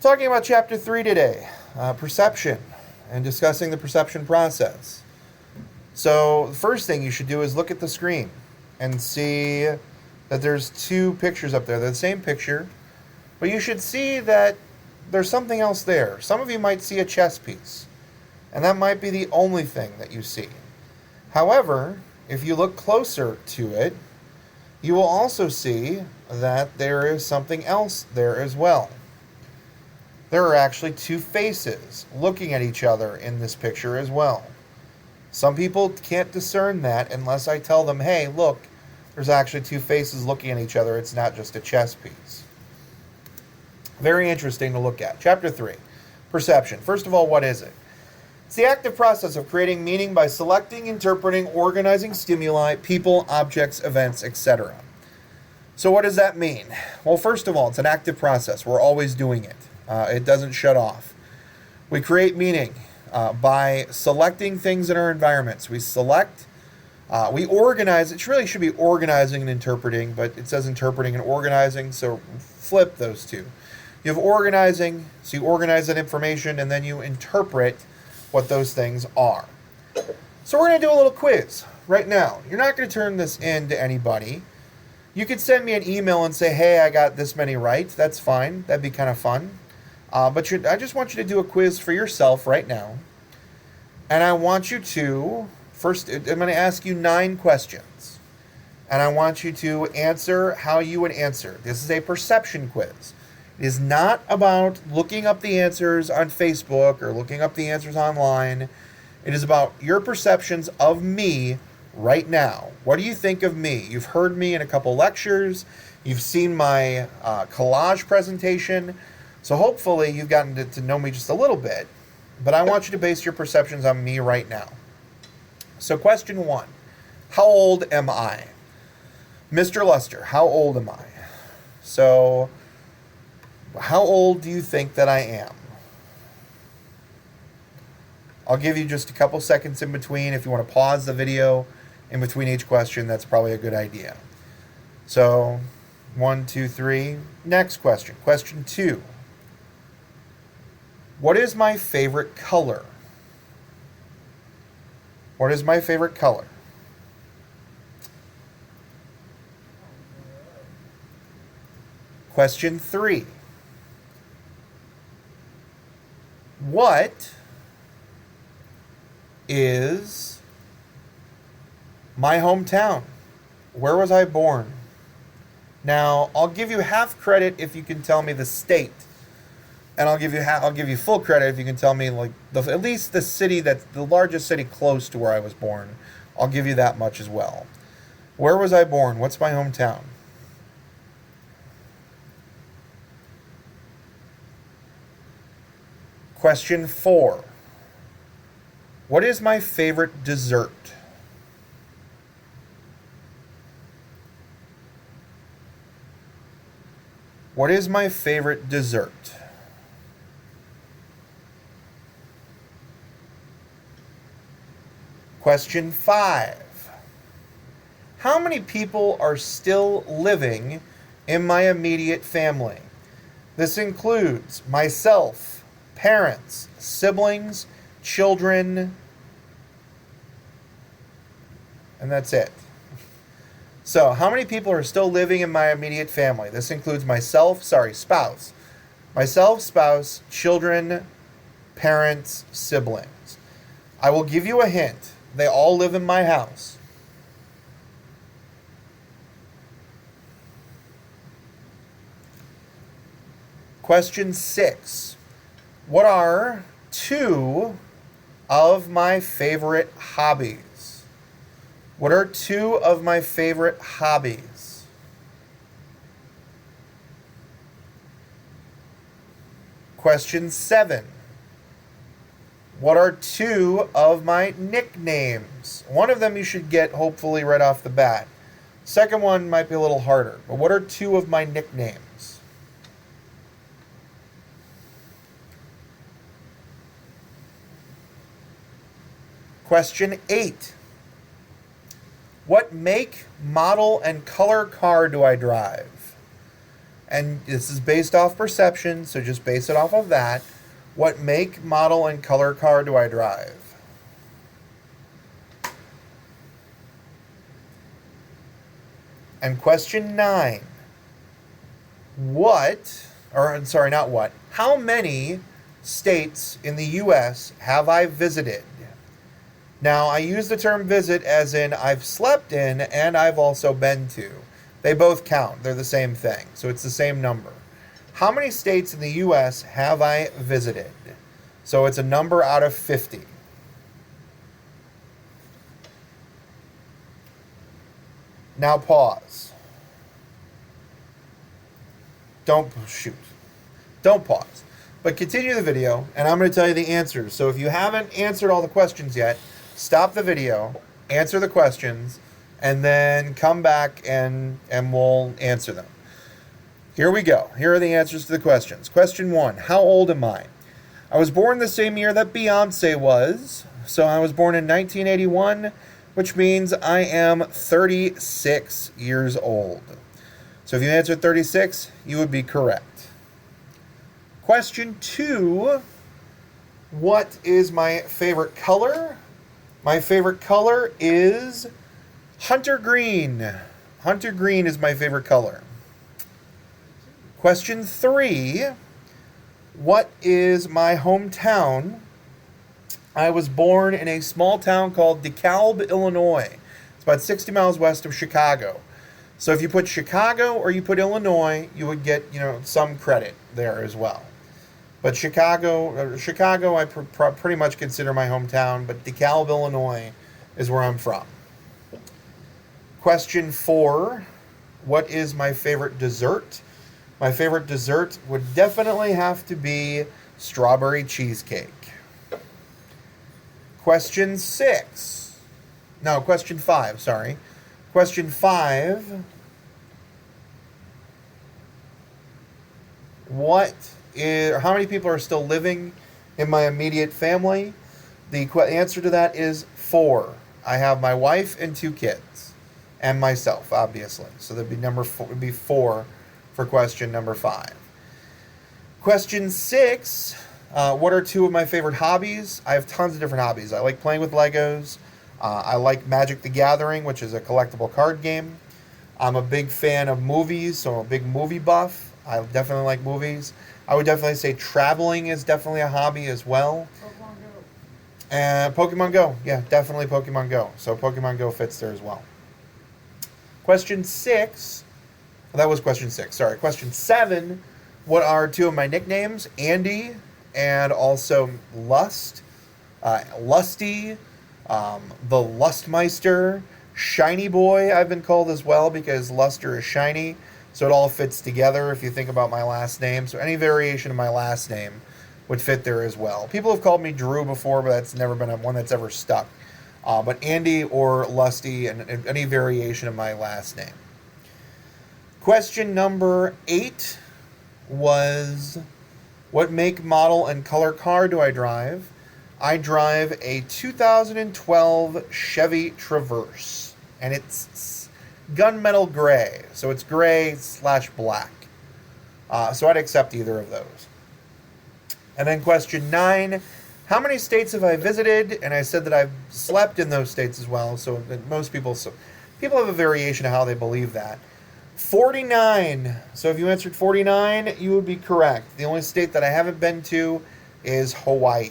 Talking about chapter 3 today, perception, and discussing the perception process. So, the first thing you should do is look at the screen and see that there's two pictures up there. They're the same picture, but you should see that there's something else there. Some of you might see a chess piece, and that might be the only thing that you see. However, if you look closer to it, you will also see that there is something else there as well. There are actually two faces looking at each other in this picture as well. Some people can't discern that unless I tell them, hey, look, there's actually two faces looking at each other. It's not just a chess piece. Very interesting to look at. Chapter 3, perception. First of all, what is it? It's the active process of creating meaning by selecting, interpreting, organizing stimuli, people, objects, events, etc. So what does that mean? Well, first of all, it's an active process. We're always doing it. It doesn't shut off. We create meaning by selecting things in our environments. We select, we organize. It really should be organizing and interpreting, but it says interpreting and organizing, so flip those two. You have organizing, so you organize that information, and then you interpret what those things are. So we're going to do a little quiz right now. You're not going to turn this in to anybody. You could send me an email and say, hey, I got this many right. That's fine. That'd be kind of fun. But I just want you to do a quiz for yourself right now. And I want you to, first, I'm going to ask you 9 questions. And I want you to answer how you would answer. This is a perception quiz. It is not about looking up the answers on Facebook or looking up the answers online. It is about your perceptions of me right now. What do you think of me? You've heard me in a couple lectures. You've seen my collage presentation. So hopefully you've gotten to know me just a little bit, but I want you to base your perceptions on me right now. So question 1, how old am I? Mr. Lester, how old am I? So how old do you think that I am? I'll give you just a couple seconds in between. If you want to pause the video in between each question, that's probably a good idea. So 1, 2, 3. Next question. Question 2. What is my favorite color? What is my favorite color? Question 3. What is my hometown? Where was I born? Now, I'll give you half credit if you can tell me the state. And I'll give you full credit if you can tell me at least the city that's the largest city close to where I was born. I'll give you that much as well. Where was I born? What's my hometown? Question 4. What is my favorite dessert? What is my favorite dessert? Question 5. How many people are still living in my immediate family? This includes myself, parents, siblings, children, and that's it. So, how many people are still living in my immediate family? This includes spouse. Myself, spouse, children, parents, siblings. I will give you a hint. They all live in my house. Question 6. What are 2 of my favorite hobbies? What are 2 of my favorite hobbies? Question 7. What are 2 of my nicknames? One of them you should get hopefully right off the bat. Second one might be a little harder, but what are 2 of my nicknames? Question 8. What make, model, and color car do I drive? and this is based off perception, so just base it off of that. What make, model, and color car do I drive? And question 9. How many states in the U.S. have I visited? Now, I use the term visit as in I've slept in and I've also been to. They both count. They're the same thing. So it's the same number. How many states in the U.S. have I visited? So it's a number out of 50. Now pause. Don't pause. But continue the video, and I'm going to tell you the answers. So if you haven't answered all the questions yet, stop the video, answer the questions, and then come back and we'll answer them. Here we go. Here are the answers to the questions. Question 1, how old am I? I was born the same year that Beyonce was. So I was born in 1981, which means I am 36 years old. So if you answered 36, you would be correct. Question 2, what is my favorite color? My favorite color is hunter green. Hunter green is my favorite color. Question 3, what is my hometown? I was born in a small town called DeKalb, Illinois. It's about 60 miles west of Chicago. So if you put Chicago or you put Illinois, you would get, some credit there as well. But Chicago, I pretty much consider my hometown, but DeKalb, Illinois is where I'm from. Question 4, what is my favorite dessert? My favorite dessert would definitely have to be strawberry cheesecake. Question 5, sorry. Question 5, how many people are still living in my immediate family? The answer to that is 4. I have my wife and 2 kids, and myself, obviously. So that'd be 4 for question number 5. Question 6, what are 2 of my favorite hobbies? I have tons of different hobbies. I like playing with Legos. I like Magic the Gathering, which is a collectible card game. I'm a big fan of movies, so I'm a big movie buff. I definitely like movies. I would definitely say traveling is definitely a hobby as well. Pokemon Go. Yeah, definitely Pokemon Go. So Pokemon Go fits there as well. Question 6. That was question 6. Sorry. Question 7. What are 2 of my nicknames? Andy and also Lust. Lusty. The Lustmeister. Shiny Boy I've been called as well because luster is shiny. So it all fits together if you think about my last name. So any variation of my last name would fit there as well. People have called me Drew before, but that's never been one that's ever stuck. But Andy or Lusty and any variation of my last name. Question number 8 was, what make, model, and color car do I drive? I drive a 2012 Chevy Traverse. And it's gunmetal gray, so it's gray/black. So I'd accept either of those. And then question 9, how many states have I visited? And I said that I've slept in those states as well, so that most people have a variation of how they believe that. 49. So if you answered 49, you would be correct. The only state that I haven't been to is Hawaii.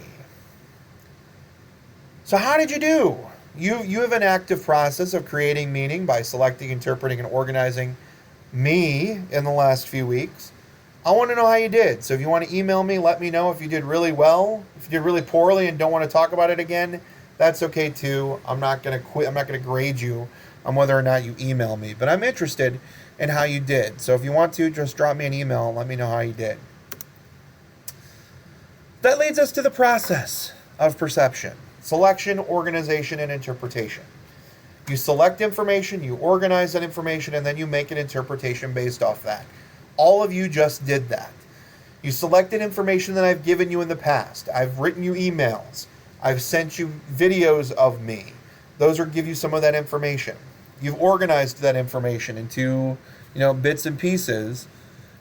So how did you do? You have an active process of creating meaning by selecting, interpreting, and organizing me in the last few weeks. I want to know how you did. So if you want to email me, let me know if you did really well. If you did really poorly and don't want to talk about it again, that's okay too. I'm not going to quit. I'm not going to grade you on whether or not you email me. But I'm interested in how you did. So if you want to, just drop me an email and let me know how you did. That leads us to the process of perception. Selection, organization, and interpretation. You select information, you organize that information, and then you make an interpretation based off that. All of you just did that. You selected information that I've given you in the past. I've written you emails. I've sent you videos of me. Those give you some of that information. You've organized that information into, bits and pieces,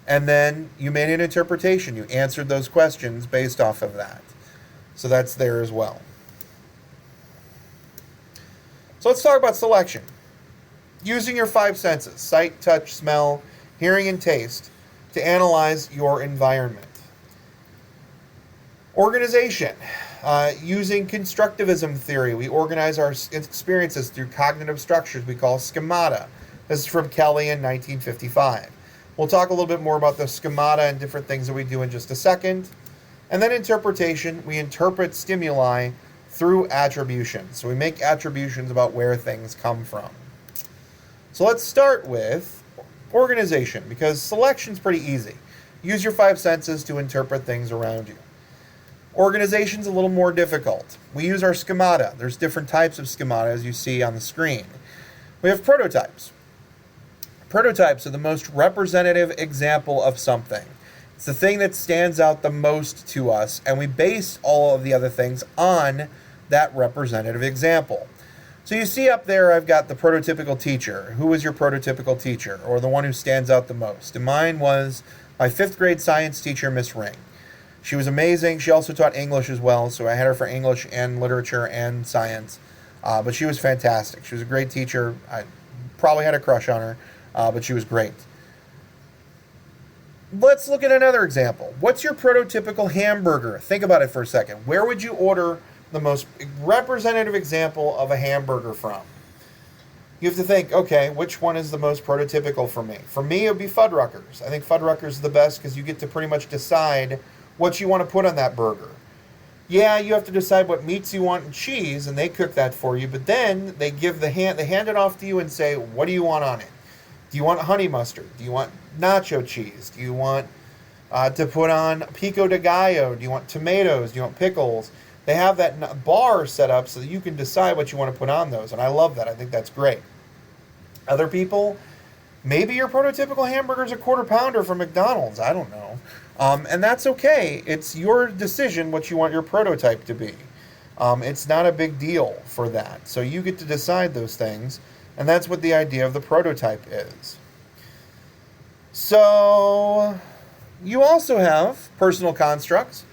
And then you made an interpretation. You answered those questions based off of that. So that's there as well. So let's talk about selection. Using your five senses, sight, touch, smell, hearing, and taste, to analyze your environment. Organization. Using constructivism theory, we organize our experiences through cognitive structures we call schemata. This is from Kelly in 1955. We'll talk a little bit more about the schemata and different things that we do in just a second. And then interpretation, we interpret stimuli through attribution. So we make attributions about where things come from. So let's start with organization, because selection's pretty easy. Use your five senses to interpret things around you. Organization's a little more difficult. We use our schemata. There's different types of schemata, as you see on the screen. We have prototypes. Prototypes are the most representative example of something. It's the thing that stands out the most to us, and we base all of the other things on that representative example. So you see up there, I've got the prototypical teacher. Who is your prototypical teacher, or the one who stands out the most? And mine was my 5th grade science teacher, Miss Ring. She was amazing. She also taught English as well, so I had her for English and literature and science. But she was fantastic. She was a great teacher. I probably had a crush on her, but she was great. Let's look at another example. What's your prototypical hamburger? Think about it for a second. Where would you order the most representative example of a hamburger from? You have to think, okay, which one is the most prototypical for me? For me, it would be Fuddruckers. I think Fuddruckers is the best because you get to pretty much decide what you want to put on that burger. Yeah, you have to decide what meats you want and cheese, and they cook that for you, but then they hand it off to you and say, what do you want on it? Do you want honey mustard? Do you want nacho cheese? Do you want to put on pico de gallo? Do you want tomatoes? Do you want pickles? They have that bar set up so that you can decide what you want to put on those, and I love that. I think that's great. Other people, maybe your prototypical hamburger is a quarter pounder from McDonald's. I don't know. And that's okay. It's your decision what you want your prototype to be. It's not a big deal for that. So you get to decide those things, and that's what the idea of the prototype is. So you also have personal constructs.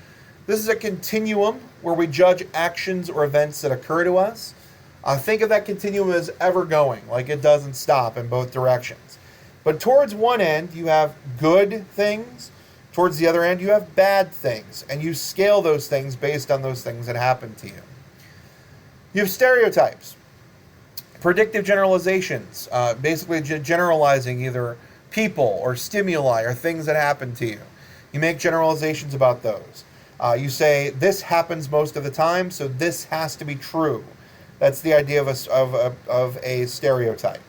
This is a continuum where we judge actions or events that occur to us. Think of that continuum as ever going, like it doesn't stop in both directions. But towards one end, you have good things. Towards the other end, you have bad things. And you scale those things based on those things that happen to you. You have stereotypes. Predictive generalizations, basically generalizing either people or stimuli or things that happen to you. You make generalizations about those. You say, this happens most of the time, so this has to be true. That's the idea of a stereotype.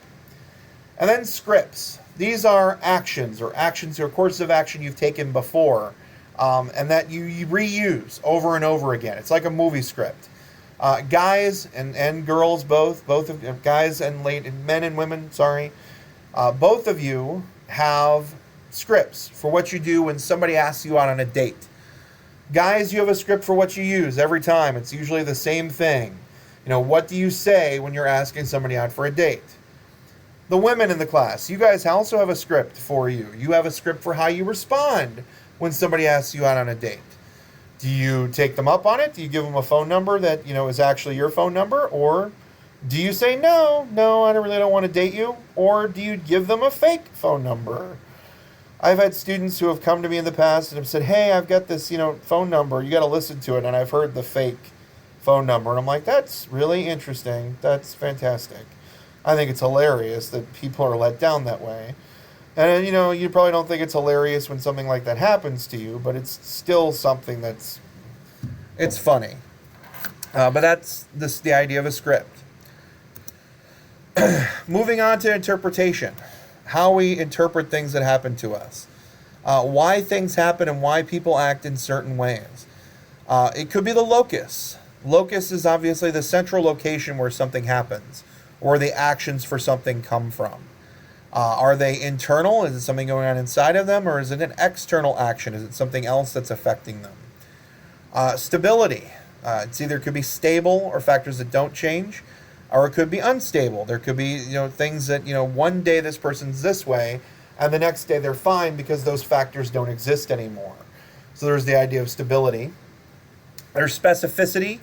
And then scripts. These are actions or courses of action you've taken before, and that you reuse over and over again. It's like a movie script. Guys and girls, both of guys and men and women, both of you have scripts for what you do when somebody asks you out on a date. Guys, you have a script for what you use every time. It's usually the same thing. What do you say when you're asking somebody out for a date? The women in the class, you guys also have a script for you. You have a script for how you respond when somebody asks you out on a date. Do you take them up on it? Do you give them a phone number that, is actually your phone number? Or do you say, no, I really don't want to date you? Or do you give them a fake phone number? I've had students who have come to me in the past and have said, hey, I've got this, phone number. You got to listen to it. And I've heard the fake phone number. And I'm like, that's really interesting. That's fantastic. I think it's hilarious that people are let down that way. And, you probably don't think it's hilarious when something like that happens to you, but it's still something it's funny. But that's the idea of a script. Moving on to interpretation. How we interpret things that happen to us. Why things happen and why people act in certain ways. It could be the locus. Locus is obviously the central location where something happens, or the actions for something come from. Are they internal? Is it something going on inside of them? Or is it an external action? Is it something else that's affecting them? Stability. It could be stable or factors that don't change, or it could be unstable. There could be, things that, one day this person's this way, and the next day they're fine because those factors don't exist anymore. So there's the idea of stability. There's specificity.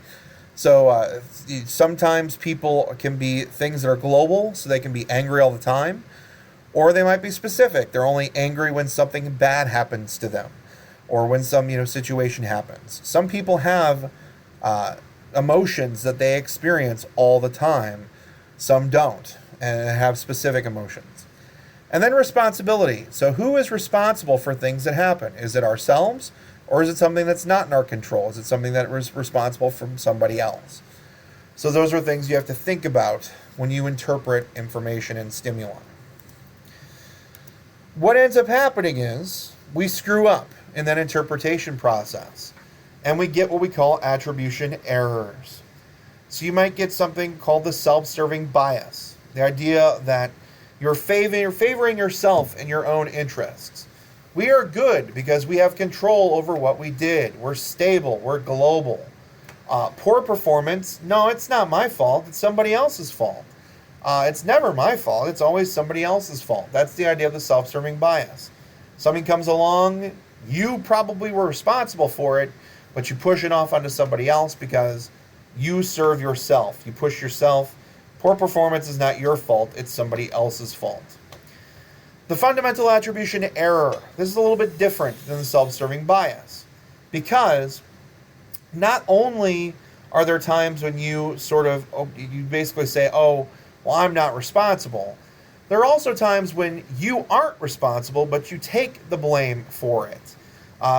So sometimes people can be things that are global, so they can be angry all the time, or they might be specific. They're only angry when something bad happens to them, or when some situation happens. Some people have emotions that they experience all the time. Some don't, and have specific emotions. And then responsibility. So who is responsible for things that happen? Is it ourselves, or is it something that's not in our control? Is it something that is responsible from somebody else? So those are things you have to think about when you interpret information and stimuli. What ends up happening is we screw up in that interpretation process, and we get what we call attribution errors. So you might get something called the self-serving bias, the idea that you're favoring yourself and your own interests. We are good because we have control over what we did. We're stable. We're global. Poor performance, no, it's not my fault. It's somebody else's fault. It's never my fault. It's always somebody else's fault. That's the idea of the self-serving bias. Something comes along, you probably were responsible for it, but you push it off onto somebody else because you serve yourself. You push yourself. Poor performance is not your fault. It's somebody else's fault. The fundamental attribution error. This is a little bit different than the self-serving bias, because not only are there times when you you basically say, oh, well, I'm not responsible. There are also times when you aren't responsible, but you take the blame for it.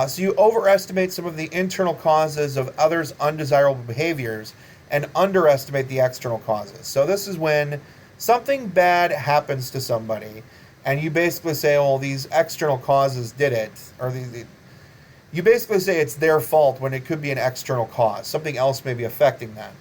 So you overestimate some of the internal causes of others' undesirable behaviors and underestimate the external causes. So this is when something bad happens to somebody, and you basically say, oh, these external causes did it, or you basically say it's their fault when it could be an external cause. Something else may be affecting that.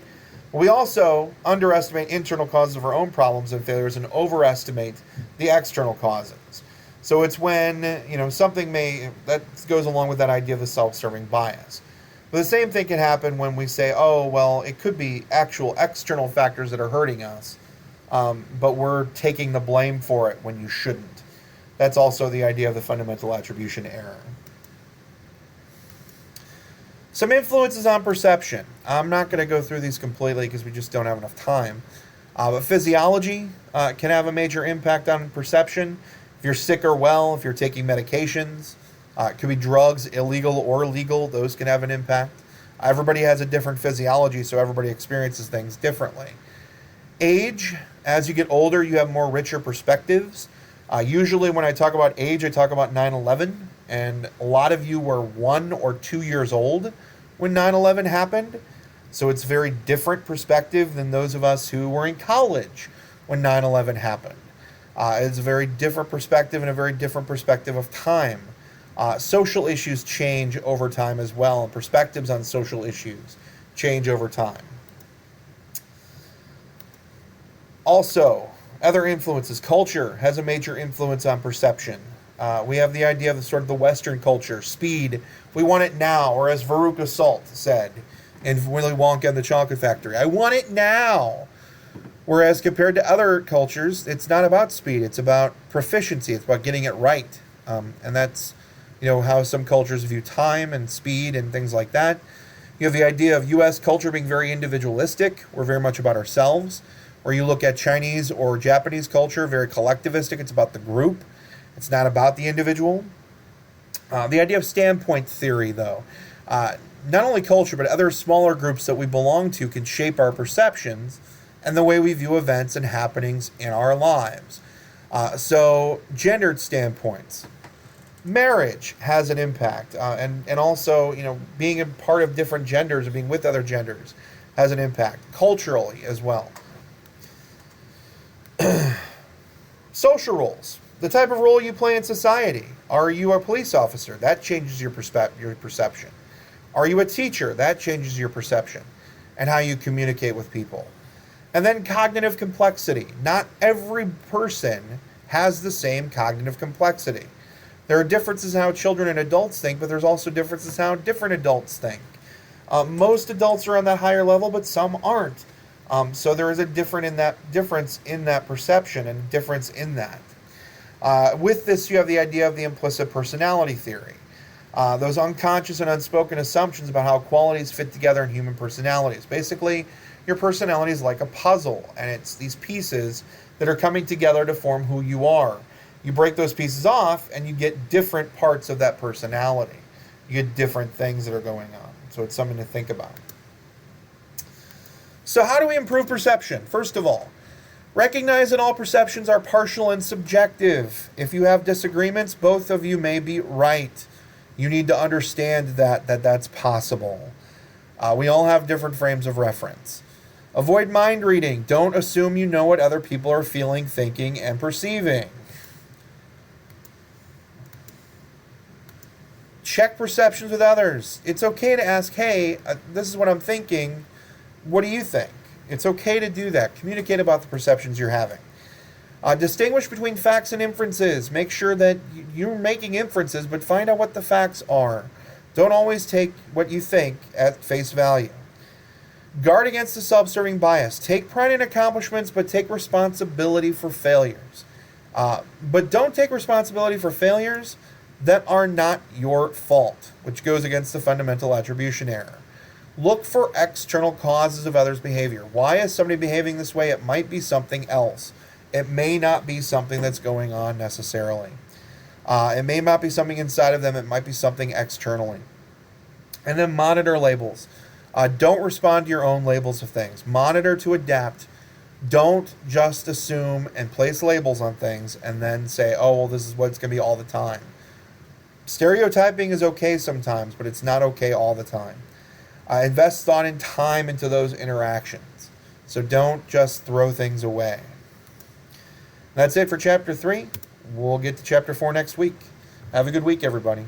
We also underestimate internal causes of our own problems and failures and overestimate the external causes. So it's when, that goes along with that idea of the self-serving bias. But the same thing can happen when we say, oh, well, it could be actual external factors that are hurting us, but we're taking the blame for it when you shouldn't. That's also the idea of the fundamental attribution error. Some influences on perception. I'm not going to go through these completely because we just don't have enough time. But physiology can have a major impact on perception. If you're sick or well, if you're taking medications, it could be drugs, illegal or legal, those can have an impact. Everybody has a different physiology, so everybody experiences things differently. Age, as you get older, you have more richer perspectives. Usually when I talk about age, I talk about 9/11, and a lot of you were 1 or 2 years old when 9/11 happened. So it's very different perspective than those of us who were in college when 9/11 happened. It's a very different perspective and a very different perspective of time. Social issues change over time as well, and perspectives on social issues change over time. Also, other influences. Culture has a major influence on perception. We have the idea of the Western culture, speed. We want it now, or as Veruca Salt said in Willy Wonka and the Chocolate Factory, I want it now. Whereas compared to other cultures, it's not about speed. It's about proficiency. It's about getting it right. And that's, how some cultures view time and speed and things like that. You have the idea of U.S. culture being very individualistic. We're very much about ourselves. Or you look at Chinese or Japanese culture, very collectivistic. It's about the group. It's not about the individual. The idea of standpoint theory, though. Not only culture, but other smaller groups that we belong to can shape our perceptions and the way we view events and happenings in our lives. So, gendered standpoints. Marriage has an impact. And also, being a part of different genders or being with other genders has an impact. Culturally as well. Social roles. The type of role you play in society. Are you a police officer? That changes your perception. Are you a teacher? That changes your perception and how you communicate with people. And then cognitive complexity. Not every person has the same cognitive complexity. There are differences in how children and adults think, but there's also differences in how different adults think. Most adults are on that higher level, but some aren't. So there is a difference in that perception and difference in that. With this, you have the idea of the implicit personality theory. Those unconscious and unspoken assumptions about how qualities fit together in human personalities. Basically, your personality is like a puzzle, and it's these pieces that are coming together to form who you are. You break those pieces off, and you get different parts of that personality. You get different things that are going on. So it's something to think about. So how do we improve perception? First of all, recognize that all perceptions are partial and subjective. If you have disagreements, both of you may be right. You need to understand that's possible. We all have different frames of reference. Avoid mind reading. Don't assume you know what other people are feeling, thinking, and perceiving. Check perceptions with others. It's okay to ask, hey, this is what I'm thinking. What do you think? It's okay to do that. Communicate about the perceptions you're having. Distinguish between facts and inferences. Make sure that you're making inferences, but find out what the facts are. Don't always take what you think at face value. Guard against the self-serving bias. Take pride in accomplishments, but take responsibility for failures. But don't take responsibility for failures that are not your fault, which goes against the fundamental attribution error. Look for external causes of others' behavior. Why is somebody behaving this way? It might be something else. It may not be something that's going on necessarily. It may not be something inside of them. It might be something externally. And then monitor labels. Don't respond to your own labels of things. Monitor to adapt. Don't just assume and place labels on things and then say, oh, well, this is what it's going to be all the time. Stereotyping is okay sometimes, but it's not okay all the time. Invest thought and time into those interactions. So don't just throw things away. That's it for Chapter 3. We'll get to Chapter 4 next week. Have a good week, everybody.